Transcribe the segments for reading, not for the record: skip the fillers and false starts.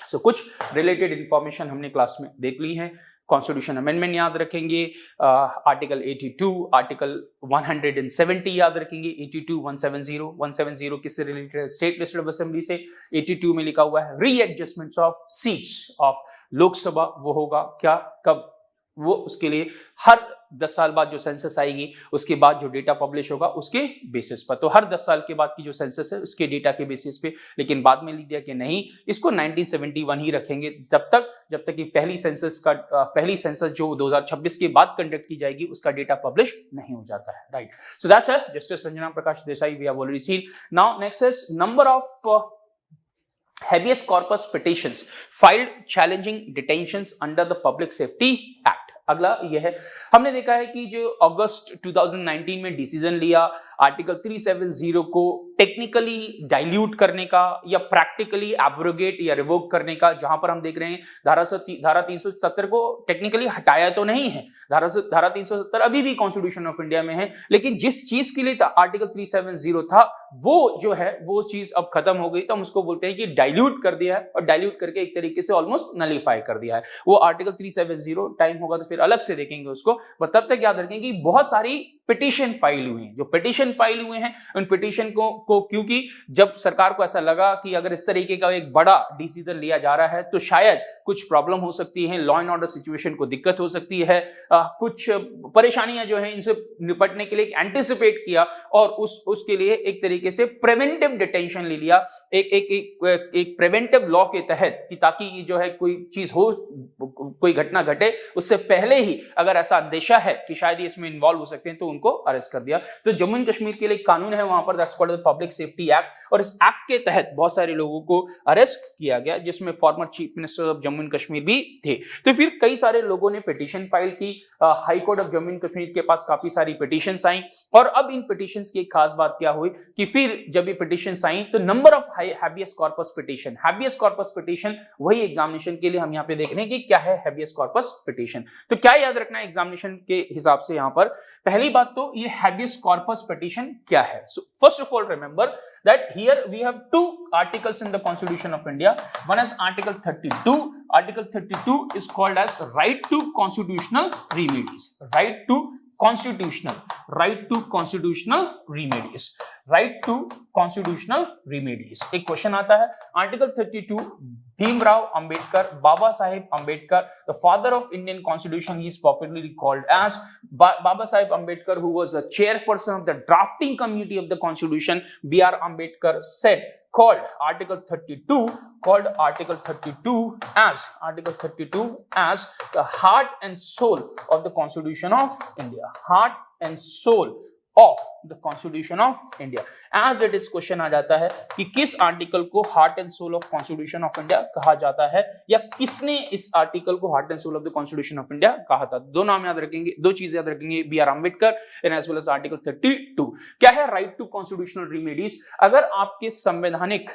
सो कुछ related information हमने class में देख ली है। कॉन्स्टिट्यूशन अमेंडमेंट याद रखेंगे, आर्टिकल 82, आर्टिकल 170 याद रखेंगे, 82, 170 किससे रिलेटेड है? स्टेट लेजिस्लेटिव असेंबली से। 82 में लिखा हुआ है रीएडजस्टमेंट्स ऑफ सीट्स ऑफ लोकसभा, वो होगा क्या, कब? वो उसके लिए हर 10 साल बाद जो सेंसस आएगी उसके बाद जो डेटा पब्लिश होगा उसके बेसिस पर। तो हर 10 साल के बाद की जो सेंसस है उसके डेटा के बेसिस पे, लेकिन बाद में लिख दिया कि नहीं, इसको 1971 ही रखेंगे जब तक कि पहली सेंसस जो 2026 के बाद कंडक्ट की जाएगी उसका डेटा पब्लिश नहीं हो जाता है, right. So that's it, justice Ranjana Prakash Desai we have already seen. Now next is number of habeas corpus petitions filed challenging detentions under the Public Safety Act। अगला यह है, हमने देखा है कि जो अगस्त 2019 में डिसीजन लिया आर्टिकल 370 को टेक्निकली डाइल्यूट करने का या प्रैक्टिकली एब्रोगेट या रिवोक करने का, जहां पर हम देख रहे हैं धारा 370 को टेक्निकली हटाया तो नहीं है, धारा 370 अभी भी कॉन्स्टिट्यूशन ऑफ इंडिया में है, लेकिन जिस चीज के लिए आर्टिकल 370 था वो जो है वो चीज अब खत्म हो गई, तो हम उसको बोलते हैं कि डाइल्यूट कर दिया है, और डाइल्यूट करके एक तरीके से ऑलमोस्ट नलीफाई कर दिया है। वो आर्टिकल 370 टाइम होगा तो फिर अलग से देखेंगे उसको, पर तब तक याद रखेंगे कि बहुत सारी पिटीशन फाइल हुए हैं। जो पिटीशन फाइल हुए हैं उन पिटीशन को क्योंकि जब सरकार को ऐसा लगा कि अगर इस तरीके का एक बड़ा डिसीजन लिया जा रहा है तो शायद कुछ प्रॉब्लम हो सकती है, लॉ एंड ऑर्डर सिचुएशन को दिक्कत हो सकती है, कुछ परेशानियां जो हैं इनसे निपटने के लिए एंटिसिपेट किया और उसके लिए एक तरीके से प्रिवेंटिव डिटेंशन ले लिया, एक प्रिवेंटिव लॉ के तहत, कि ताकि जो है कोई चीज हो, कोई घटना घटे उससे पहले ही अगर ऐसा अंदेशा है कि शायद ये इसमें इन्वॉल्व हो सकते हैं तो उनको अरेस्ट कर दिया। तो जम्मू एंड कश्मीर के लिए कानून है वहां पर, that's called the public safety act, और इस एक्ट के तहत बहुत सारे लोगों को अरेस्ट किया गया, जिसमें former chief minister of Jammu and Kashmir भी थे। तो फिर कई सारे लोगों ने पिटीशन फाइल की, high court of Jammu and Kashmir के पास काफी सारी पिटीशंस आई, और अब इन पिटीशंस की एक खास बात क्या हुई कि फिर जब ये पिटीशंस आई तो number of habeas corpus petition, वही एग्जामिनेशन के लिए हम यहाँ पे देख रहे हैं कि क्या है हैबियस कॉर्पस पिटीशन। तो क्या याद रखना है एग्जामिनेशन के हिसाब से, यहाँ पर पहली बात तो ये हैबियस कॉर्पस पिटीशन क्या है। So first of all remember that here we have two articles in the constitution of India. One is article 32। Article 32 is called as right to constitutional remedies, right to constitutional remedies। एक question आता है, article 32, Bhimrao Ambedkar, Baba Saheb Ambedkar, the father of Indian Constitution, he is popularly called as Baba Sahib Ambedkar, who was the chairperson of the drafting committee of the Constitution. B.R. Ambedkar said, called Article 32 as the heart and soul of the Constitution of India, heart and soul of the Constitution of India। as it is question आ जाता है कि किस article को heart and soul of constitution of India कहा जाता है, या किसने इस आर्टिकल को heart and soul of the constitution of India कहा था। दो नाम याद रखेंगे, दो चीजें याद रखेंगे, B R Ambedkar and as well as article 32। क्या है राइट टू कॉन्स्टिट्यूशनल रिमेडीज? अगर आपके संवैधानिक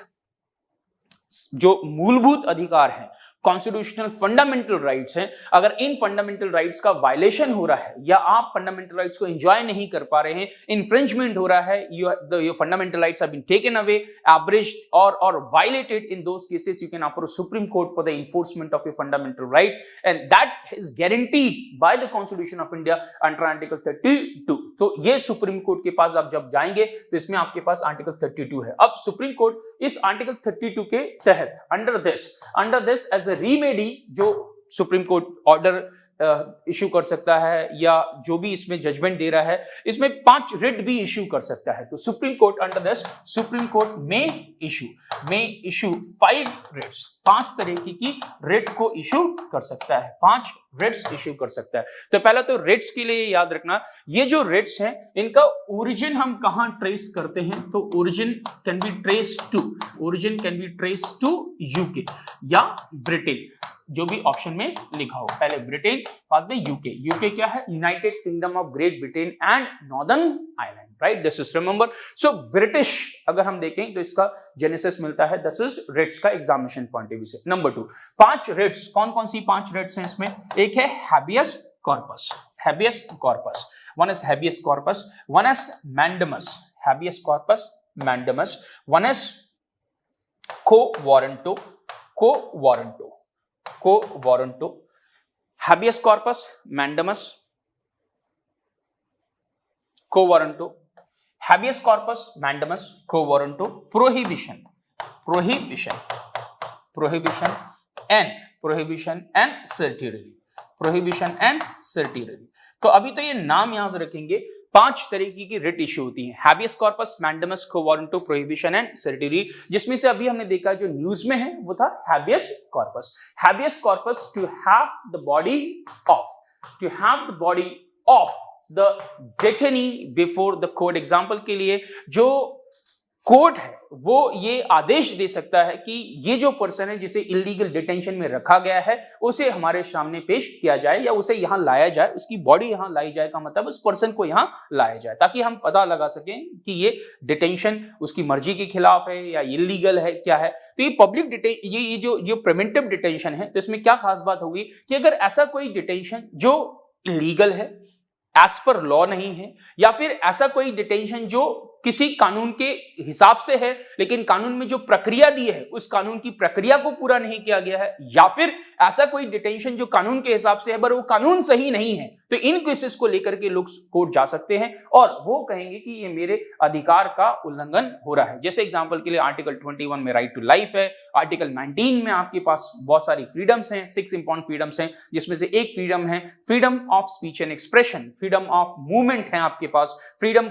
जो मूलभूत अधिकार हैं, कॉन्स्टिट्यूशनल फंडामेंटल राइट्स हैं, अगर इन फंडामेंटल राइट्स का वायलेशन हो रहा है या आप फंडामेंटल राइट्स को एंजॉय नहीं कर पा रहे हैं, इन्फ्रिंजमेंट हो रहा है, your fundamental rights have been taken away, abridged और violated, in those cases you can approach supreme court for the enforcement of your fundamental right, and that is guaranteed by the constitution of India under article 32। तो ये supreme court के पास आप जब जाएंगे तो इसमें आपके पास आर्टिकल 32 है। अब सुप्रीम कोर्ट इस आर्टिकल 32 के तहत अंडर दिस एज अ रीमेडी जो सुप्रीम कोर्ट ऑर्डर इश्यू कर सकता है, या जो भी इसमें जजमेंट दे रहा है, इसमें 5 रिट भी इश्यू कर सकता है। तो supreme court under this, supreme court में इश्यू 5 रिट्स, 5 तरीके की रिट को इश्यू कर सकता है, 5 रिट्स इश्यू कर सकता है। तो पहला तो रिट्स के लिए याद रखना, ये जो रिट्स हैं इनका ओरिजिन हम कहां ट्रेस करते हैं, तो origin can be trace to UK या ब्रिटेन, जो भी ऑप्शन में लिखा हो, पहले ब्रिटेन बाद में यूके। यूके क्या है? United Kingdom of Great Britain and Northern Ireland, right, this is remember. So British अगर हम देखें तो इसका जेनेसिस मिलता है, दिस इज रिट्स का एग्जामिनेशन पॉइंट ऑफ व्यू से। नंबर 2, 5 रिट्स, कौन कौन सी 5 रिट्स हैं इसमें? एक है habeas corpus, one is habeas corpus, one is mandamus, habeas corpus mandamus, one is quo quo warranto, habeas corpus mandamus, quo warranto, habeas corpus mandamus, quo warranto, prohibition and certiorari. तो अभी तो ये नाम याद रखेंगे। 5 तरीके की रिट इश्यू होती है, habeas corpus, mandamus, quo warranto, prohibition and certiorari, जिसमें से अभी हमने देखा जो न्यूज में है वो था habeas corpus. Habeas corpus to have the body of the detainee before the court. Example के लिए जो कोर्ट है वो ये आदेश दे सकता है कि ये जो पर्सन है जिसे इलीगल डिटेंशन में रखा गया है उसे हमारे सामने पेश किया जाए या उसे यहां लाया जाए, उसकी बॉडी यहां लाई जाए का मतलब उस पर्सन को यहां लाया जाए, ताकि हम पता लगा सकें कि ये डिटेंशन उसकी मर्जी के खिलाफ है या इलीगल है, क्या है। तो ये पब्लिक ये जो प्रिवेंटिव डिटेंशन है, तो इसमें क्या खास बात होगी कि अगर ऐसा कोई डिटेंशन जो इलीगल है, एज पर लॉ नहीं है, या फिर ऐसा कोई डिटेंशन जो किसी कानून के हिसाब से है लेकिन कानून में जो प्रक्रिया दी है उस कानून की प्रक्रिया को पूरा नहीं किया गया है, या फिर ऐसा कोई डिटेंशन जो कानून के हिसाब से है पर वो कानून सही नहीं है, तो इन केसेस को लेकर के लोग कोर्ट जा सकते हैं और वो कहेंगे कि ये मेरे अधिकार का उल्लंघन हो रहा है। जैसे एग्जांपल के लिए आर्टिकल 21 में राइट टू लाइफ है, आर्टिकल 19 में आपके पास बहुत सारी फ्रीडम्स हैं, 6 इंपॉर्टेंट फ्रीडम्स हैं, जिसमें से एक फ्रीडम है freedom of speech and expression, freedom of movement है आपके पास, freedom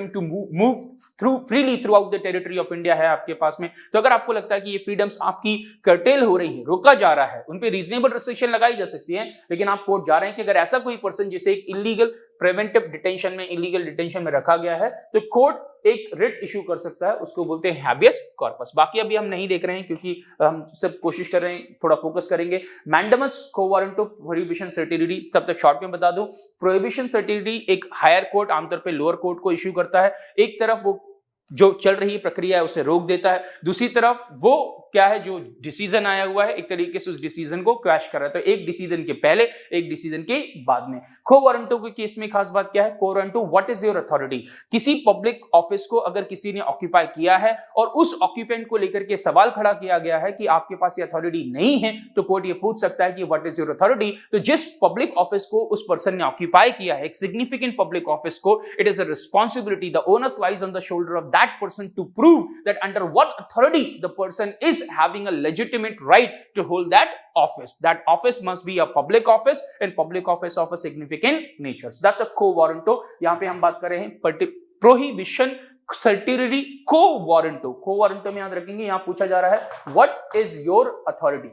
to move freely throughout the territory of India है आपके पास में। तो अगर आपको लगता है कि ये फ्रीडम्स आपकी कर्टेल हो रही है, रोका जा रहा है, उन पे रीजनेबल रिस्ट्रिक्शन लगाई जा सकती है, लेकिन आप कोर्ट जा रहे हैं कि अगर ऐसा कोई पर्सन जिसे एक इलीगल प्रिवेंटिव डिटेंशन में, इलीगल डिटेंशन में रखा गया है, तो कोर्ट एक रिट इशू कर सकता है, उसको बोलते हैं हैबियस कॉर्पस। बाकी अभी हम नहीं देख रहे हैं क्योंकि हम सब कोशिश कर रहे हैं, थोड़ा फोकस करेंगे। मैंडेमस, को वारंटो, प्रोहिबिशन, सर्टिररी, तब तक शॉर्ट में बता दूं, प्रोहिबिशन सर्टिररी एक हायर कोर्ट, आमतौर पे लोअर कोर्ट को इश्यू करता है। एक तरफ वो जो चल रही प्रक्रिया है उसे रोक देता है, दूसरी तरफ वो क्या है जो डिसीजन आया हुआ है एक तरीके से उस डिसीजन को क्वैश कर रहा है, तो एक डिसीजन के पहले एक डिसीजन के बाद में। को वारंटो के केस में खास बात क्या है, को warranto what is your authority, किसी पब्लिक ऑफिस को अगर किसी ने ऑक्यूपाई किया है और उस ऑक्यूपेंट को लेकर के सवाल खड़ा किया गया है कि आपके पास ये अथॉरिटी नहीं है, तो कोर्ट ये पूछ सकता है कि व्हाट इज योर अथॉरिटी। तो जिस पब्लिक ऑफिस को उस पर्सन ने ऑक्यूपाई किया है, एक सिग्निफिकेंट पब्लिक ऑफिस को, it is a responsibility, the onus lies on the shoulder of that person to prove that under what authority the person is having a legitimate right to hold that office. That office must be a public office and public office of a significant nature. So that's a quo warranto. यहाँ पे हम बात कर रहे हैं prohibition, सर्टिररी, को warranto. को warranto में याद रखेंगे यहाँ पूछा जा रहा है what is your authority,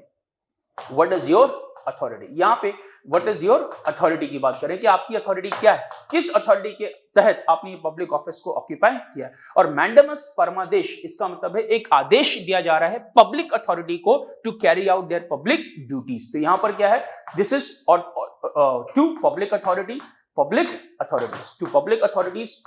what is your authority। यहाँ पे व्हाट इज योर अथॉरिटी की बात करें कि आपकी अथॉरिटी क्या है, किस अथॉरिटी के तहत आपने पब्लिक ऑफिस को ऑक्यूपाई किया है। और मैंडेमस परमादेश, इसका मतलब है एक आदेश दिया जा रहा है पब्लिक अथॉरिटी को to carry out their public duties. तो यहां पर क्या है, this is to public authorities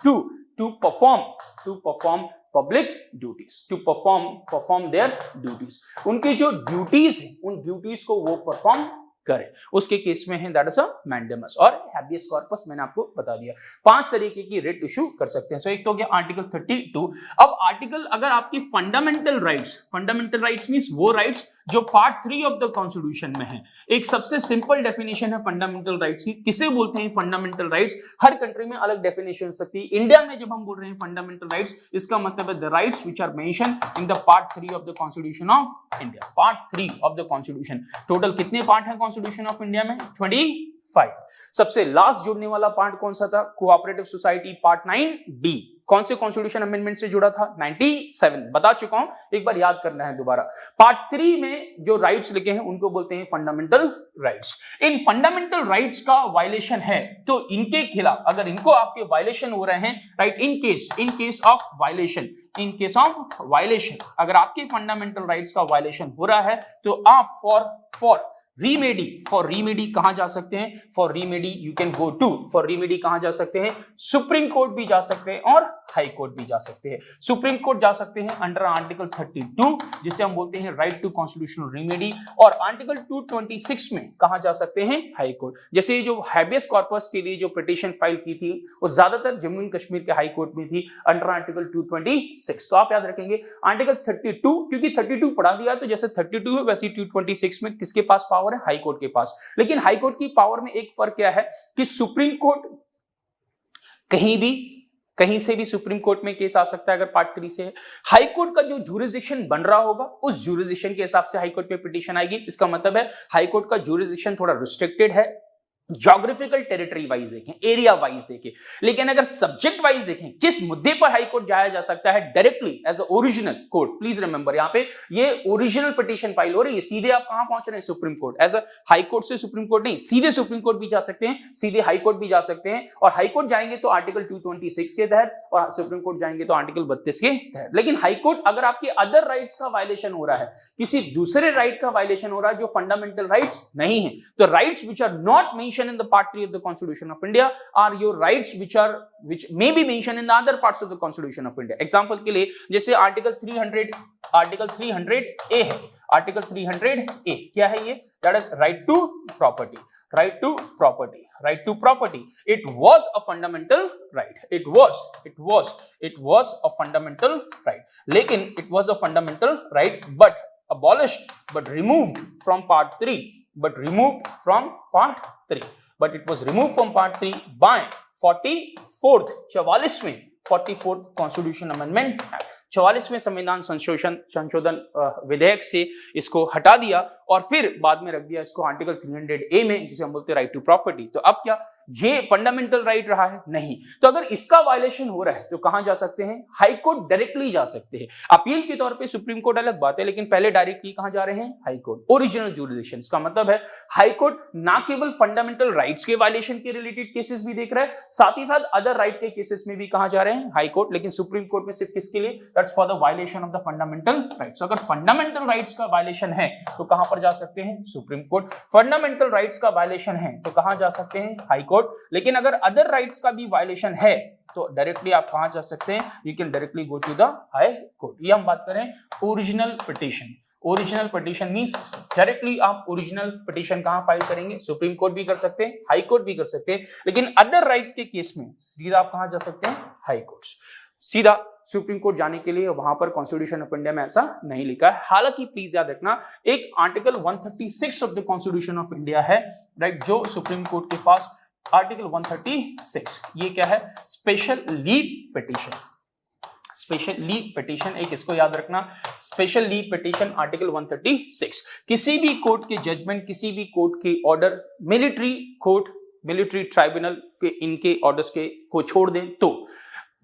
to perform public duties, to perform their duties. उनकी जो ड्यूटीज है उन ड्यूटीज को वो परफॉर्म करें, उसके केस में है दैट इज अ मैंडेमस। और हैबियस कॉर्पस मैंने आपको बता दिया, 5 तरीके की रिट इशू कर सकते हैं। सो एक तो हो गया आर्टिकल 32। अब आर्टिकल अगर आपकी फंडामेंटल राइट्स मींस वो राइट्स जो पार्ट 3 ऑफ द कॉन्स्टिट्यूशन में है। एक सबसे सिंपल डेफिनेशन है फंडामेंटल राइट्स की, किसे बोलते हैं फंडामेंटल राइट्स, हर कंट्री में अलग डेफिनेशन हो सकती है। इंडिया में जब हम बोल रहे हैं फंडामेंटल राइट्स, इसका मतलब है the rights which are mention in the part 3 of the constitution of India. Part 3 of the constitution, total कितने पार्ट हैं कॉन्स्टिट्यूशन ऑफ इंडिया में, 25। सबसे लास्ट जुड़ने वाला पार्ट कौन सा था, कोऑपरेटिव सोसाइटी, पार्ट 9D। कौन से कॉन्स्टिट्यूशन अमेंडमेंट से जुड़ा था, 97, बता चुका हूं, एक बार याद करना है दोबारा। पार्ट 3 में जो राइट्स लिखे हैं उनको बोलते हैं फंडामेंटल राइट्स। इन फंडामेंटल राइट्स का वायलेशन है तो इनके खिलाफ, अगर इनको आपके वायलेशन हो रहे हैं, right, in case of violation, अगर आपके फंडामेंटल राइट्स का वायलेशन हो रहा है तो आप फॉर रीमेडी, फॉर रीमेडी कहां जा सकते हैं? For remedy you can go to, for remedy कहां जा सकते हैं? सुप्रीम कोर्ट भी जा सकते हैं और हाई कोर्ट भी जा सकते हैं। सुप्रीम कोर्ट जा सकते हैं अंडर आर्टिकल 32 जिसे हम बोलते हैं राइट टू कॉन्स्टिट्यूशनल रीमेडी, और आर्टिकल 226 में कहां जा सकते हैं? High court. जैसे जो हैबियस कॉर्पस के लिए जो पिटीशन फाइल की थी वो ज्यादातर जम्मू एंड कश्मीर के हाई कोर्ट में थी अंडर आर्टिकल 226। तो आप याद रखेंगे आर्टिकल 32, क्योंकि 32 पढ़ा दिया तो जैसे 32 है वैसे 226 में किसके पास पावर है? हाई कोर्ट के पास। लेकिन हाई कोर्ट की पावर में एक फर्क क्या है कि सुप्रीम कोर्ट कहीं से भी सुप्रीम कोर्ट में केस आ सकता है अगर पार्ट 3 से है। हाई कोर्ट का जो ज्यूरिसडिक्शन बन रहा होगा उस ज्यूरिसडिक्शन के हिसाब से हाई कोर्ट पे पिटीशन आएगी। इसका मतलब है हाई कोर्ट का ज्यूरिसडिक्शन थोड़ा रिस्ट्रिक्टेड है, ज्योग्राफिकल टेरिटरी वाइज देखें, एरिया वाइज देखें। लेकिन अगर सब्जेक्ट वाइज देखें किस मुद्दे पर हाई कोर्ट जाया जा सकता है directly as a original court, please remember यहां पे ये ओरिजिनल पिटीशन फाइल हो रही है, सीधे आप कहां पहुंच रहे हैं? Supreme court. As a high court से सुप्रीम कोर्ट नहीं, सीधे सुप्रीम कोर्ट भी जा सकते हैं, सीधे हाई कोर्ट भी जा सकते हैं। और हाई कोर्ट जाएंगे तो आर्टिकल 226 के तहत और सुप्रीम कोर्ट जाएंगे तो आर्टिकल 32 के तहत। लेकिन हाई कोर्ट अगर आपके अदर राइट्स का वायलेशन हो रहा है, किसी दूसरे राइट का वायलेशन हो रहा है जो फंडामेंटल राइट्स नहीं है, तो rights which are not mention in the part 3 of the Constitution of India are your rights which may be mentioned in the other parts of the Constitution of India. Example के लिए जैसे article 300A है, article 300A क्या है ये? That is right to property, right to property, right to property. It was a fundamental right. It was a fundamental right. लेकिन it was a fundamental right but abolished, but removed from part 3, but removed from part 3. But it was removed from part 3 by 44th 44th Constitution Amendment Act। 44वें संविधान संशोधन विधेयक से इसको हटा दिया और फिर बाद में रख दिया इसको आर्टिकल 300A में जिसे हम बोलते हैं राइट टू प्रॉपर्टी। तो अब क्या ये फंडामेंटल राइट रहा है? नहीं। तो अगर इसका वायलेशन हो रहा है तो कहां जा सकते हैं? हाई कोर्ट डायरेक्टली जा सकते हैं। अपील के तौर पे सुप्रीम कोर्ट अलग बात है, लेकिन पहले डायरेक्टली कहां जा रहे हैं? High court, original jurisdiction. इसका मतलब है हाई कोर्ट ना केवल फंडामेंटल राइट्स के वायलेशन के रिलेटेड केसेस भी देख रहा है, साथ ही साथ अदर राइट के केसेस में भी कहां जा रहे हैं? High court. लेकिन सुप्रीम कोर्ट में सिर्फ किसके लिए? That's for the violation of the fundamental rights. अगर फंडामेंटल राइट्स का वायलेशन है तो कहां पर जा सकते हैं? Supreme court. फंडामेंटल राइट्स का वायलेशन है तो कहां जा सकते हैं? High court. लेकिन अगर अदर राइट्स का भी वायलेशन है तो डायरेक्टली आप कहां जा सकते हैं? You can directly go to the high court. ये हम बात करें original petition. Original petition means directly आप ओरिजिनल पिटीशन कहां फाइल करेंगे? सुप्रीम कोर्ट भी कर सकते हैं, हाई कोर्ट भी कर सकते हैं। लेकिन अदर राइट्स के केस में सीधा आप कहां जा सकते हैं? High court. सीधा सुप्रीम कोर्ट जाने के लिए वहां पर कॉन्स्टिट्यूशन ऑफ इंडिया में ऐसा नहीं लिखा है। हालांकि प्लीज याद रखना एक article 136 of the constitution of India है, राइट, जो सुप्रीम कोर्ट के पास आर्टिकल 136, ये क्या है? Special leave petition. Special leave petition एक इसको याद रखना, स्पेशल लीव पिटीशन आर्टिकल 136। किसी भी कोर्ट के जजमेंट, किसी भी कोर्ट के order, military court, military tribunal के इनके ऑर्डर्स के को छोड़ दें तो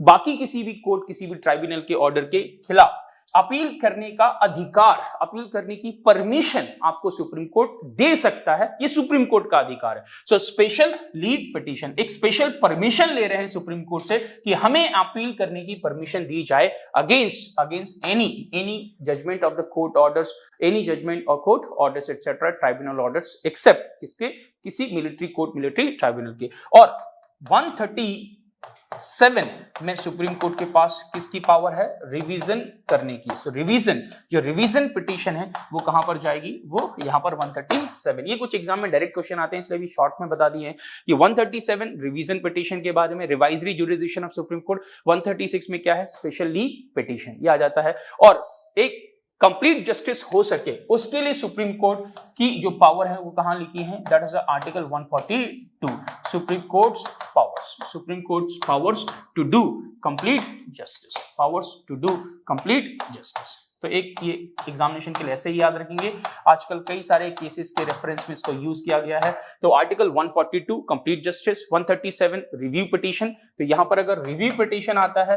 बाकी किसी भी कोर्ट, किसी भी ट्राइब्यूनल के ऑर्डर के खिलाफ अपील करने का अधिकार, अपील करने की परमिशन आपको सुप्रीम कोर्ट दे सकता है। ये सुप्रीम कोर्ट का अधिकार है। सो स्पेशल लीव पिटीशन एक स्पेशल परमिशन ले रहे हैं सुप्रीम कोर्ट से कि हमें अपील करने की परमिशन दी जाए against any judgment of the court orders, any judgment और court orders etcetera, tribunal orders except किसके? किसी मिलिट्री कोर्ट, मिलिट्री ट्राइब्यूनल के। और 137 में सुप्रीम कोर्ट के पास किसकी पावर है? रिवीजन करने की। सो रिवीजन, जो रिवीजन पिटीशन है वो कहां पर जाएगी? वो यहां पर 137। ये कुछ एग्जाम में डायरेक्ट क्वेश्चन आते हैं इसलिए भी शॉर्ट में बता दिए हैं कि 137 रिवीजन पिटीशन के बारे में, revisory jurisdiction of supreme court. 136 में क्या है? स्पेशल लीव पिटीशन, ये आ जाता है। और एक कंप्लीट जस्टिस हो सके उसके लिए सुप्रीम कोर्ट की जो पावर है वो कहां लिखी है? That is article 142, supreme court's powers, supreme court's powers to do complete justice, powers to do complete justice. तो एक ये एग्जामिनेशन के लिए ऐसे ही याद रखेंगे। आजकल कई सारे केसेस के रेफरेंस में इसको यूज किया गया है। तो article 142 complete justice, 137 review petition. तो यहां पर अगर रिव्यू पिटीशन आता है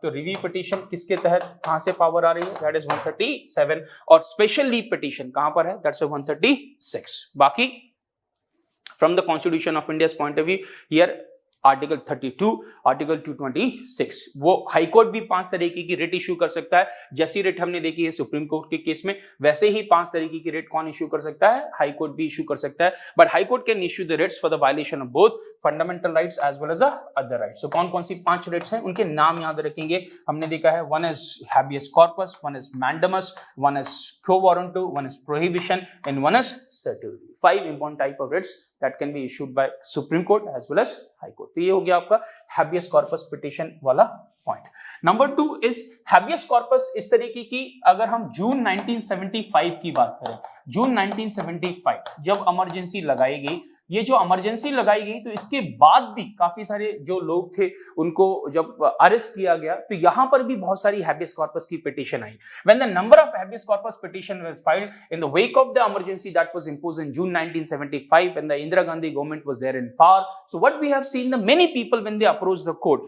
तो रिव्यू पिटीशन किसके तहत कहां से पावर आ रही है? That is 137। और स्पेशल लीव पिटीशन कहां पर है? दैट्स 136। बाकी from the constitution of India's point of view here article 32, article 226। वो हाई कोर्ट भी 5 तरीके की रिट इशू कर सकता है। जैसी रिट हमने देखी है सुप्रीम कोर्ट के केस में, वैसे ही 5 तरीके की रिट कौन इशू कर सकता है? हाई कोर्ट भी इशू कर सकता है। But high court can issue the writs for the violation of both fundamental rights as well as other rights. So कौन कौन सी 5 रिट्स हैं, उनके नाम याद रखेंगे। हमने देखा है, one is habeas corpus, one is mandamus, one is quo warranto, one is prohibition and one is certiorari. 5 important type of writs that can be issued by Supreme Court as well as High Court। तो ये हो गया आपका habeas corpus petition वाला point. Number 2 is habeas corpus इस तरीके की, अगर हम जून 1975 की बात करें, जून 1975 जब इमरजेंसी लगाई गई, ये जो इमरजेंसी लगाई गई तो इसके बाद भी काफी सारे जो लोग थे उनको जब अरेस्ट किया गया तो यहां पर भी बहुत सारी habeas corpus की petition I. When the number of habeas corpus petition was filed in the wake of the emergency that was imposed in June 1975 when the Indira Gandhi government was there in power, so what we have seen, the many people when they approached the court,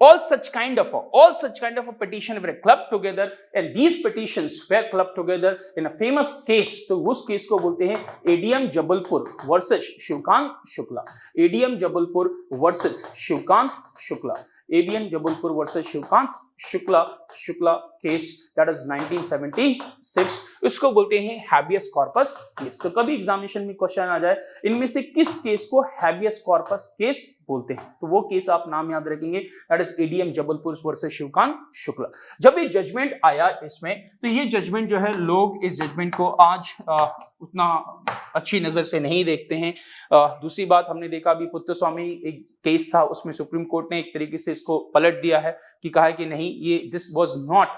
all such kind of a petition were clubbed together, and these petitions were clubbed together in a famous case। तो उस case को बोलते हैं ADM Jabalpur versus Shivkant Shukla. ADM Jabalpur versus Shivkant Shukla, ADM Jabalpur versus Shivkant Shukla case, that is 1976। इसको बोलते हैं habeas corpus case. तो कभी एग्जामिनेशन में क्वेश्चन आ जाए इनमें से किस केस को habeas corpus केस बोलते हैं, तो वो केस आप नाम याद रखेंगे, that is ADM Jabalpur versus Shivkant Shukla. जब ये जजमेंट आया इसमें, तो ये जजमेंट जो है, लोग इस जजमेंट को आज उतना अच्छी नजर से नहीं देखते हैं। दूसरी बात, हमने देखा अभी पुत्तस्वामी एक केस था, उसमें सुप्रीम कोर्ट ने एक तरीके से इसको पलट दिया है कि कहा है कि नहीं, ये this was not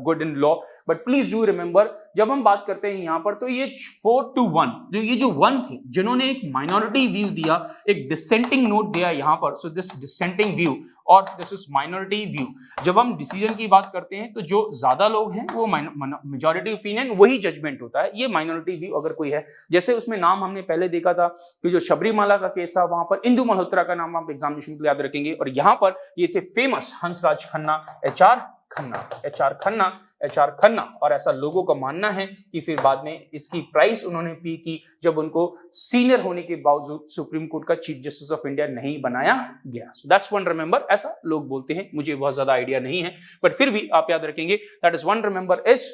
good in law. But please do remember, जब हम बात करते हैं यहां पर, तो ये 4-1 जो 1 थे जिन्होंने एक माइनॉरिटी व्यू दिया, एक डिसेंटिंग नोट दिया यहां पर, सो दिस डिसेंटिंग व्यू और दिस इज माइनॉरिटी व्यू। जब हम डिसीजन की बात करते हैं तो जो ज्यादा लोग हैं वो मेजॉरिटी ओपिनियन, वही जजमेंट होता है। ये माइनॉरिटी व्यू अगर कोई है, जैसे उसमें नाम हमने पहले देखा था कि जो शबरीमाला का केस था, वहां पर इंदु मल्होत्रा का नाम आप एग्जामिनेशन के लिए याद रखेंगे, और यहाँ पर ये थे famous Hansraj Khanna, H R Khanna. और ऐसा लोगों का मानना है कि फिर बाद में इसकी प्राइस उन्होंने पी की जब उनको सीनियर होने के बावजूद सुप्रीम कोर्ट का चीफ जस्टिस ऑफ इंडिया नहीं बनाया गया। सो दैट्स वन रिमेंबर, ऐसा लोग बोलते हैं, मुझे बहुत ज्यादा आइडिया नहीं है, बट फिर भी आप याद रखेंगे, that is one remember is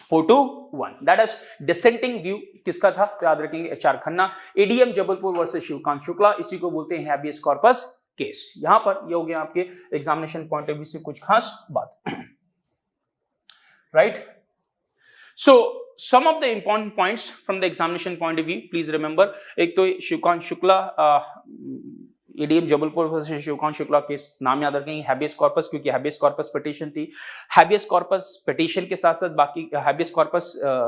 4-1, that is dissenting view किसका था, तो याद रखेंगे H R Khanna. ADM Jabalpur versus Shivkant Shukla, इसी को बोलते हैं habeas corpus केस। यहां पर ये हो गया आपके एग्जामिनेशन पॉइंट ऑफ व्यू से कुछ खास बात, right? So some of the important points from the examination point of view, please remember, एक तो Shivkant Shukla, ADM Jabalpur versus Shivkant Shukla case नाम याद रखेंगे, habeas corpus क्योंकि habeas corpus पिटीशन थी। habeas corpus पिटीशन के साथ साथ बाकी habeas corpus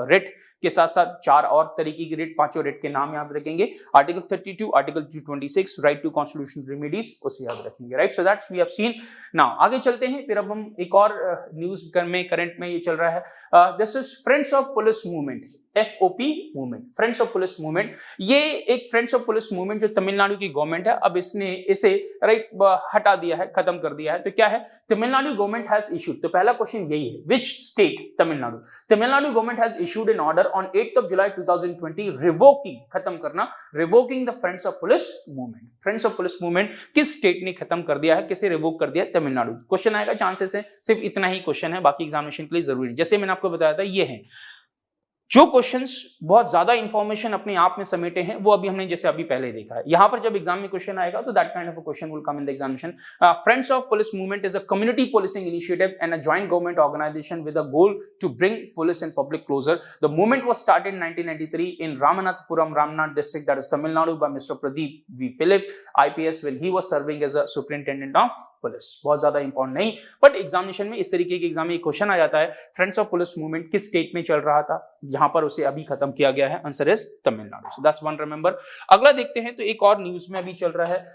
रिट के साथ साथ 4 और तरीके की रिट, 5 रिट के नाम याद रखेंगे। Article 32, article 226, right to constitutional remedies, उसे याद रखेंगे, right. So that's we have seen. Now आगे चलते हैं, फिर अब हम एक और न्यूज में करंट में ये चल रहा है, this is friends of police movement, FOP movement, friends of police movement. ये एक फ्रेंड्स ऑफ पुलिस मूवमेंट जो तमिलनाडु की गवर्नमेंट है, अब इसने इसे राइट हटा दिया है, खत्म कर दिया है। तो क्या है, तमिलनाडु गवर्नमेंट हैज इशूड, तो पहला क्वेश्चन यही है, which state, Tamil Nadu. Tamil Nadu government has issued N order on 8 July 2020 revoking, खत्म करना, revoking the friends of police movement. Friends of police movement किस स्टेट ने खत्म कर दिया है, किसे रिवोक कर दिया? तमिलनाडु। क्वेश्चन आएगा, चांसेस है, सिर्फ इतना ही क्वेश्चन है, बाकी एग्जामिनेशन के लिए जरूरी नहीं। जैसे मैंने आपको बताया था, ये है जो क्वेश्चंस बहुत ज्यादा इंफॉर्मेशन अपने आप में समेटे हैं, वो अभी हमने जैसे अभी पहले देखा है। यहां पर जब एग्जाम में क्वेश्चन आएगा तो that kind of a question will come in the examination. Friends of police movement is a community policing initiative and a joint government organization with a goal to bring police and public closer. The movement was started in 1993 in Ramanathapuram, Ramnath district, that is Tamil Nadu, by Mr. Pradeep V. Philip, IPS, when he was serving as a superintendent of police. बहुत ज्यादा important नहीं, but examination में इस तरीके के exam में question आ जाता है, फ्रेंड्स ऑफ पुलिस मूवमेंट किस स्टेट में चल रहा था, जहां पर उसे अभी खत्म किया गया है, answer is Tamil Nadu. So that's one remember. अगला देखते हैं, तो एक और न्यूज में अभी चल रहा है,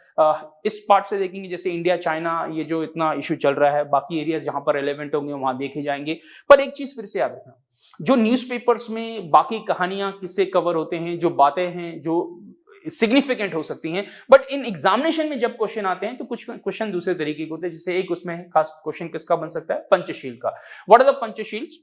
इस पार्ट से देखेंगे, जैसे इंडिया चाइना ये जो इतना इशू चल रहा है, बाकी एरियाज जहां पर रिलेवेंट होंगे वहां देखे जाएंगे। पर एक चीज फिर से याद रखना, जो न्यूज़पेपर्स में बाकी कहानियां किससे कवर होते हैं, जो बातें हैं जो सिग्निफिकेंट हो सकती हैं, बट इन एग्जामिनेशन में जब क्वेश्चन आते हैं तो कुछ क्वेश्चन दूसरे तरीके के होते हैं। जैसे एक उसमें खास क्वेश्चन किसका बन सकता है, पंचशील का। What are the पंचशील्स?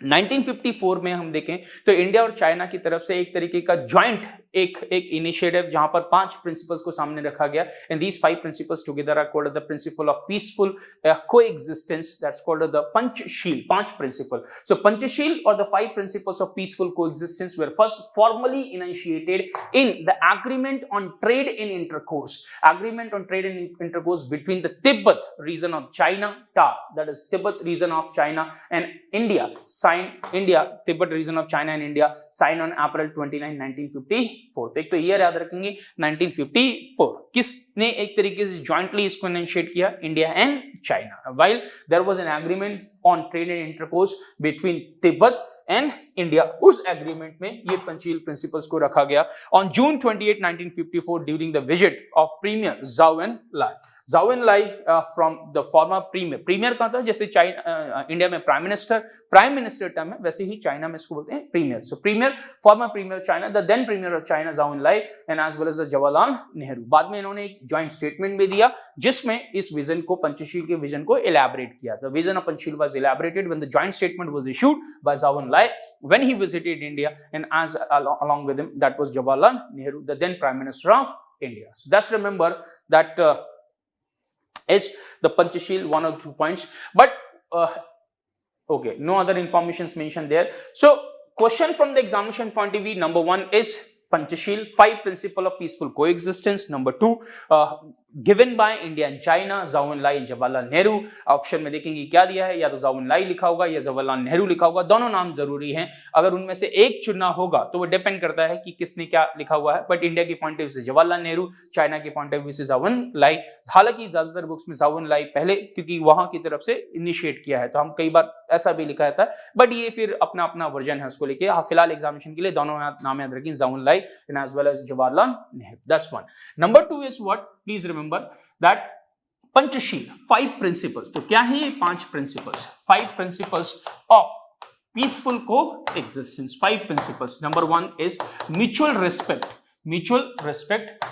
1954 में हम देखें तो इंडिया और चाइना की तरफ से एक तरीके का ज्वाइंट एक इनिशिएटिव जहां पर 5 प्रिंसिपल्स को सामने रखा गया, and these 5 principles together are called the principle of peaceful coexistence, that's called the Panchsheel, 5 principle. So Panchsheel और the 5 principles of peaceful coexistence were first formally initiated in the agreement on trade in intercourse, agreement on trade in intercourse between the Tibet region of China, that is Tibet region of China and India, Tibet region of China and India signed on April 29, 1954. तो एक तो year याद रखेंगे 1954. किसने एक तरीके से jointly इसको इनिशिएट किया? India and China. While there was an agreement on trade and intercourse between Tibet and India, उस एग्रीमेंट में ये पंचशील प्रिंसिपल्स को रखा गया. On June 28, 1954 during the visit of premier Zhou En Lai. Zhou En Lai from the former premier कहा था, जैसे India में प्राइम मिनिस्टर टर्म है, वैसे ही चाइना में इसको बोलते हैं premier. So premier, former premier China, the then premier of China Zhou En Lai and as well as the Jawaharlal Nehru. बाद में इन्होंने एक जॉइंट स्टेटमेंट भी दिया जिसमें इस विजन को, पंचशील के विजन को इलैबोरेट किया. The vision of Panchsheel was elaborated when the joint statement was issued by Zhou En Lai when he visited India, and as along with him that was Jawaharlal Nehru, the then Prime Minister of India. So that's remember that is the Panchashil, 1 or 2 points, but okay, no other information is mentioned there. So question from the examination point of view, number 1 is Panchashil, 5 principle of peaceful coexistence. Number 2 given by India and China, Zhou Enlai and Jawaharlal Nehru. Option में देखेंगे क्या दिया है, या तो Zhou Enlai लिखा होगा या जवाहरलाल नेहरू लिखा होगा. दोनों नाम जरूरी हैं. अगर उनमें से एक चुनना होगा तो वो डिपेंड करता है कि किसने क्या लिखा हुआ है. बट इंडिया के पॉइंट ऑफ व्यू से जवाहरलाल नेहरू, चाइना के पॉइंट ऑफ व्यू से Zhou Enlai. हालांकि ज्यादातर बुक्स में Zhou Enlai पहले, क्योंकि वहां की तरफ से इनिशिएट किया है, तो हम कई बार ऐसा भी लिखा था, बट ये फिर अपना अपना वर्जन है उसको लेके. फिलहाल एग्जामिनेशन के लिए दोनों नाम याद रखें, Zhou Enlai and as well as Jawaharlal Nehru. That's one. Number 2 is what? Please remember that Panchashil, 5 principles. तो क्या है ये 5 principles? 5 principles of peaceful coexistence. 5 principles. Number 1 is mutual respect. Mutual respect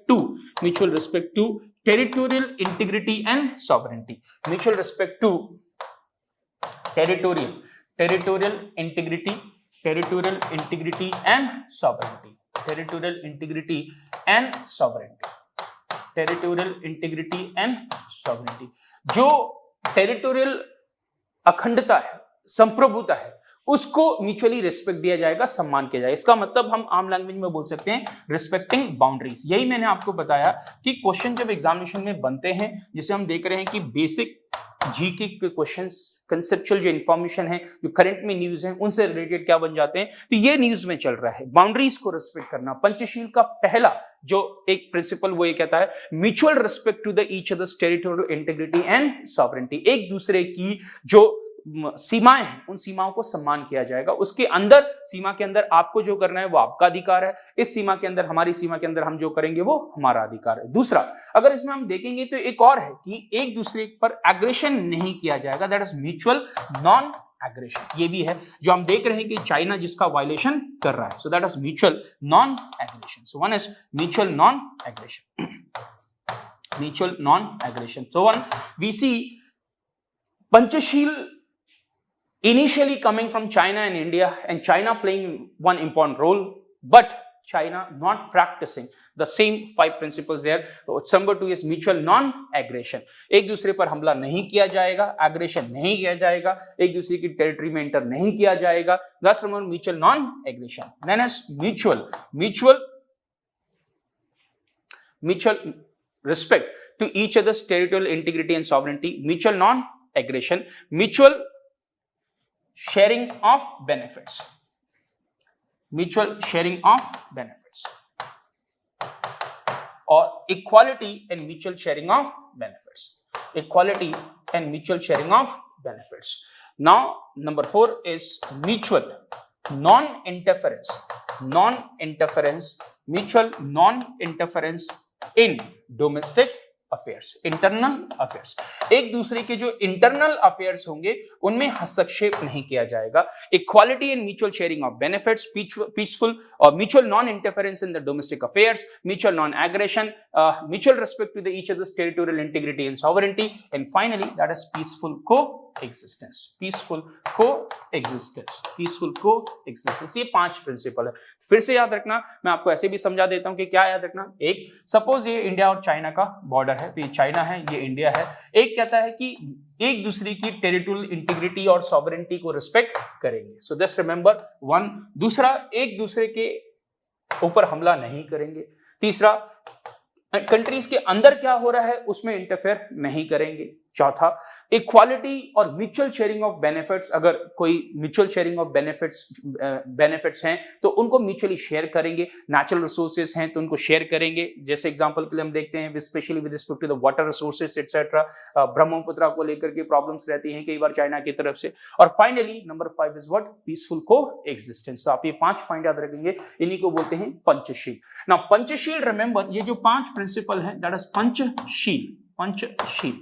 to territorial integrity and sovereignty. Mutual respect to territorial integrity and sovereignty. Territorial integrity and sovereignty. जो territorial अखंडता है, संप्रभुता है, उसको म्यूचुअली रिस्पेक्ट दिया जाएगा, सम्मान किया जाएगा. इसका मतलब हम आम लैंग्वेज में बोल सकते हैं रिस्पेक्टिंग बाउंड्रीज. यही मैंने आपको बताया कि क्वेश्चन जब एग्जामिनेशन में बनते हैं, जिसे हम देख रहे हैं कि बेसिक जीके के क्वेश्चंस, कंसेप्चुअल जो इंफॉर्मेशन है, जो करंट में न्यूज है, उनसे रिलेटेड क्या बन जाते हैं, तो ये न्यूज में चल रहा है बाउंड्रीज को रिस्पेक्ट करना. पंचशील का पहला जो एक प्रिंसिपल वो ये कहता है mutual respect to the each others territorial integrity and sovereignty. एक दूसरे की जो सीमाएं हैं, उन सीमाओं को सम्मान किया जाएगा. उसके अंदर, सीमा के अंदर आपको जो करना है वो आपका अधिकार है. इस सीमा के अंदर, हमारी सीमा के अंदर हम जो करेंगे वो हमारा अधिकार है. दूसरा, अगर इसमें हम देखेंगे तो एक और है कि एक दूसरे पर एग्रेशन नहीं किया जाएगा, that is mutual non aggression. ये भी है जो हम देख रहे हैं कि चाइना जिसका वायलेशन कर रहा है. So that is mutual non aggression. So one is mutual non aggression. So one we see Panchashil initially coming from China and India, and China playing one important role, but China not practicing the same 5 principles there. Number 2 is mutual non-aggression. एक दूसरे पर हमला नहीं किया जाएगा, aggression नहीं किया जाएगा, एक दूसरे की टेरिटरी में एंटर नहीं किया जाएगा. That's number mutual non-aggression. Then is mutual respect to each other's territorial integrity and sovereignty. Mutual non-aggression, mutual sharing of benefits, or equality and mutual sharing of benefits. Now number 4 is mutual non-interference, mutual non-interference in domestic affairs, internal affairs. एक दूसरे के जो internal affairs होंगे उनमें हस्तक्षेप नहीं किया जाएगा. Equality and mutual sharing of benefits, peaceful और mutual non interference in the domestic affairs, mutual non aggression, mutual respect to the each other's territorial integrity and sovereignty, and finally that is peaceful coexistence. Peaceful coexistence, peaceful coexistence, ये 5 principle है। फिर से याद रखना, मैं आपको ऐसे भी समझा देता हूं कि क्या याद रखना। एक, सपोज ये इंडिया और चाइना का बॉर्डर है, तो ये चाइना है, ये इंडिया है। एक कहता है कि एक दूसरे की टेरिटोरियल इंटीग्रिटी और सॉवरेनिटी को रिस्पेक्ट करेंगे, सो जस्ट रिमेंबर 1। दूसरा, एक दूसरे के ऊपर हमला नहीं करेंगे। तीसरा, कंट्रीज के अंदर क्या हो रहा है उसमें इंटरफेयर नहीं करेंगे। चौथा, इक्वालिटी और म्यूचुअल शेयरिंग ऑफ बेनिफिट्स, अगर कोई म्यूचुअल शेयरिंग ऑफ बेनिफिट्स हैं तो उनको म्यूचुअली शेयर करेंगे। नेचुरल रिसोर्सेज हैं तो उनको शेयर करेंगे, जैसे एग्जांपल के लिए हम देखते हैं specially with respect to the water resources etcetera, Brahmaputra को लेकर के प्रॉब्लम्स रहती हैं कई बार चाइना की तरफ से। और finally number 5 is what, peaceful coexistence. तो आप ये 5 पॉइंट याद रखेंगे, इन्हीं को बोलते हैं पंचशील। नाउ पंचशील, रिमेंबर ये जो 5 प्रिंसिपल है दैट इज पंचशील, पंचशील,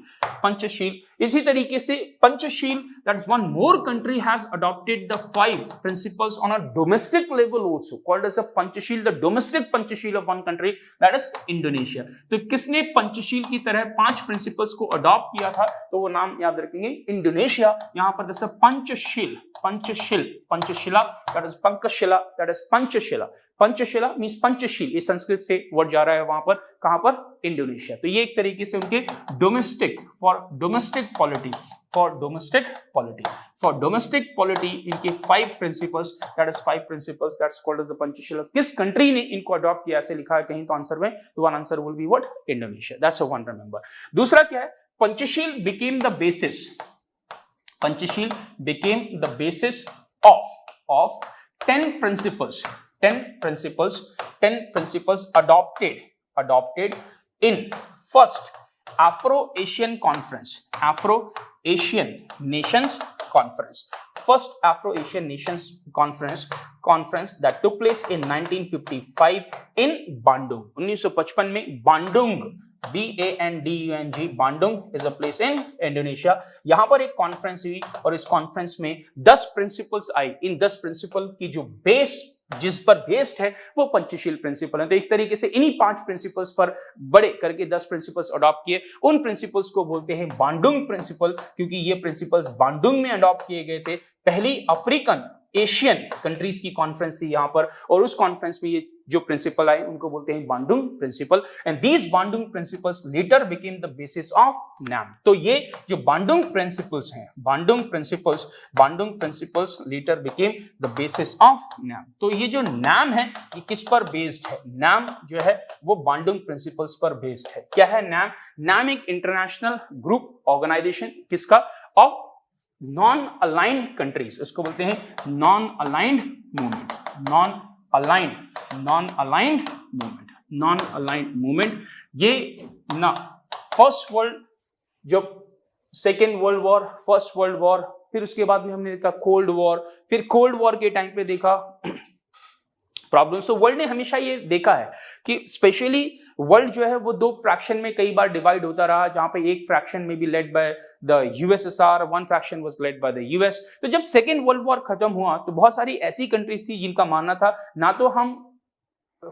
पंचशील। इसी तरीके से Panchsheel, that is one more country has adopted the 5 principles on a domestic level also, called as a Panchsheel, the domestic Panchsheel of one country, that is Indonesia. तो किसने पंचशील की तरह 5 प्रिंसिपल्स को अडॉप्ट किया था, तो वो नाम याद रखेंगे, इंडोनेशिया। यहां पर जैसे Panchsheel, Panchsheel, Panchshila, that is Panchshila, that is Panchshila. Panchshila means Panchsheel, ये संस्कृत से वर्ड जा रहा है वहां पर, कहां पर, इंडोनेशिया। तो ये एक तरीके से उनके domestic, for domestic polity, for domestic polity, for domestic polity, इनके 5 principles, that is 5 principles that's called as the Panchsheela. किस कंट्री ने इनको अडॉप्ट किया, ऐसे लिखा है कहीं तो आंसर में, तो one answer will be what, Indonesia. That's one, remember. दूसरा क्या है, Panchsheel became the basis, Panchsheel became the basis of 10 principles adopted in first Afro-Asian Conference, Afro-Asian Nations Conference, first Afro-Asian Nations Conference that took place in 1955 in Bandung, 1955 में Bandung, BANDUNG, Bandung is a place in Indonesia। यहां पर एक conference हुई और इस conference में 10 principles आई। इन 10 principal की जो बेस, जिस पर बेस्ड है वो पंचशील प्रिंसिपल है। तो एक तरीके से इन्हीं 5 प्रिंसिपल्स पर बड़े करके 10 प्रिंसिपल्स अडॉप्ट किए। उन प्रिंसिपल्स को बोलते हैं बांडुंग प्रिंसिपल, क्योंकि ये प्रिंसिपल्स बांडुंग में अडॉप्ट किए गए थे। पहली अफ्रीकन एशियन कंट्रीज की कॉन्फ्रेंस थी यहां पर, और उस कॉन्फ्रेंस में ये जो प्रिंसिपल आए उनको बोलते हैं Bandung principle, and these Bandung principles later became the basis of NAM. तो ये जो बांडुंग प्रिंसिपल्स हैं, Bandung principles later became the basis of NAM. तो ये जो नैम है ये किस पर बेस्ड है, नैम जो है वो बांडुंग प्रिंसिपल्स पर बेस्ड है। क्या है नैम? नैम एक इंटरनेशनल ग्रुप ऑर्गेनाइजेशन, किसका, ऑफ नॉन अलाइंड कंट्रीज, उसको बोलते हैं non aligned movement, non aligned movement. ये ना फर्स्ट वर्ल्ड, जब second world war, first world war, फिर उसके बाद में हमने देखा कोल्ड वॉर, फिर कोल्ड वॉर के टाइम पे देखा प्रॉब्लम्स। तो वर्ल्ड ने हमेशा ये देखा है कि स्पेशली वर्ल्ड जो है वो 2 फ्रैक्शन में कई बार डिवाइड होता रहा, जहां पे एक फ्रैक्शन में भी led by the USSR, one fraction was led by the US. तो जब सेकेंड वर्ल्ड वॉर खत्म हुआ तो बहुत सारी ऐसी कंट्रीज थी जिनका मानना था ना तो हम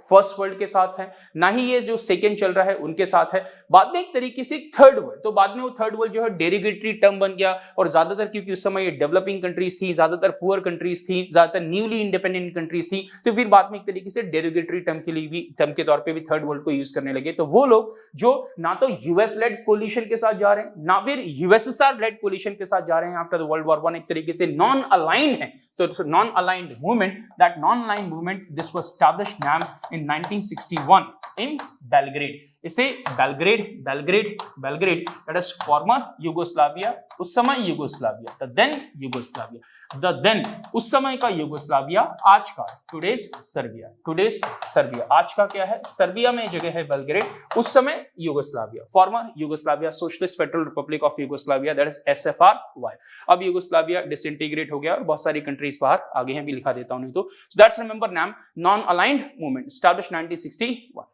फर्स्ट वर्ल्ड के साथ है, ना ही ये जो सेकेंड चल रहा है उनके साथ है। बाद में एक तरीके से थर्ड वर्ल्ड, तो बाद में वो थर्ड वर्ल्ड जो है डेरिगेटरी टर्म बन गया, और ज्यादातर क्योंकि उस समय ये डेवलपिंग कंट्रीज थी, ज्यादातर पुअर कंट्रीज थी, ज्यादातर न्यूली इंडिपेंडेंट कंट्रीज थी, तो फिर बाद में एक तरीके से डेरिगेटरी टर्म के लिए भी, टर्म के तौर पे भी थर्ड वर्ल्ड को यूज करने लगे। तो वो लोग जो ना तो यूएस लेड कोलिशन के साथ जा रहे हैं, ना फिर यूएसएसआर लेड कोलिशन के साथ जा रहे हैं आफ्टर द वर्ल्ड वॉर 1, एक तरीके से नॉन अलाइंड है। तो non aligned movement, that non aligned movement, this was established NAM in 1961 in Belgrade. इसे Belgrade that is former Yugoslavia, उस समय Yugoslavia, the then Yugoslavia, the then उस समय का यूगोस्लाविया, आज का टुडेज सर्बिया, आज का क्या है, सर्बिया में जगह है बेलग्रेड, उस समय Yugoslavia, farmer Yugoslavia socialist federal Republic of Yugoslavia, that is SFRY। अब यूगोस्लाविया डिसइंटीग्रेट हो गया और बहुत सारी कंट्रीज बाहर आगे हैं, भी लिखा देता हूं नहीं तो। That's remember NAM, non aligned movement, established 1961।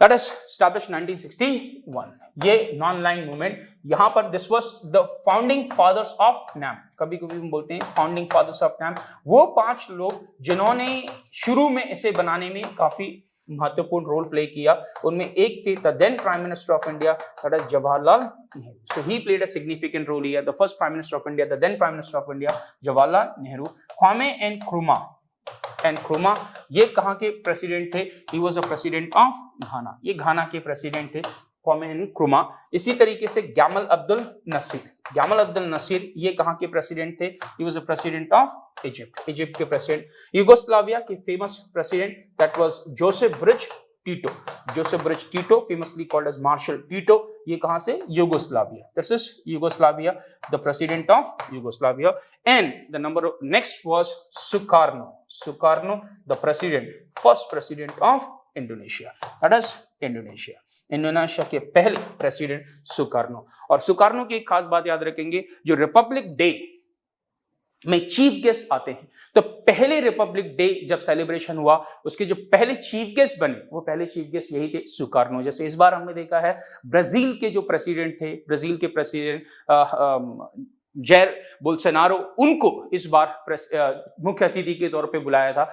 That is established 1961। ये नॉन लाइन मूवमेंट, यहां पर this was the founding fathers of NAM, कभी कभी हम बोलते हैं फाउंडिंग फादर्स ऑफ नैम, वो 5 लोग जिन्होंने शुरू में इसे बनाने में काफी महत्वपूर्ण रोल प्ले किया। उनमें एक थे the then prime minister of India, that is Jawaharlal Nehru. So he played a significant role here, the first prime minister of India, the then prime minister of India Jawaharlal Nehru. Kwame and Nkrumah ये कहां के president थे? He was a president of Ghana, ये Ghana के president थे ख्वामे and ख्रुमा। इसी तरीके से गैमल अब्दुल नसीर ये कहां के प्रेसिडेंट थे? He was a president of Egypt के प्रेसिडेंट। यूगोस्लाविया के famous president that was Joseph Broz Tito, famously called as Marshal Tito, ये कहां से? Yugoslavia. This is Yugoslavia, the president of Yugoslavia. And the number next was Sukarno, the first president of Indonesia, that is Indonesia के पहले president Sukarno. और Sukarno की एक खास बात याद रखेंगे, जो रिपब्लिक डे में चीफ गेस्ट आते हैं, तो पहले रिपब्लिक डे जब सेलिब्रेशन हुआ, उसके जो पहले चीफ गेस्ट बने, वो पहले चीफ गेस्ट यही थे, सुकार्नो। जैसे इस बार हमने देखा है ब्राजील के जो प्रेसिडेंट थे, ब्राजील के प्रेसिडेंट जैर बोल्सोनारो, उनको इस बार मुख्य अतिथि के तौर पे बुलाया था।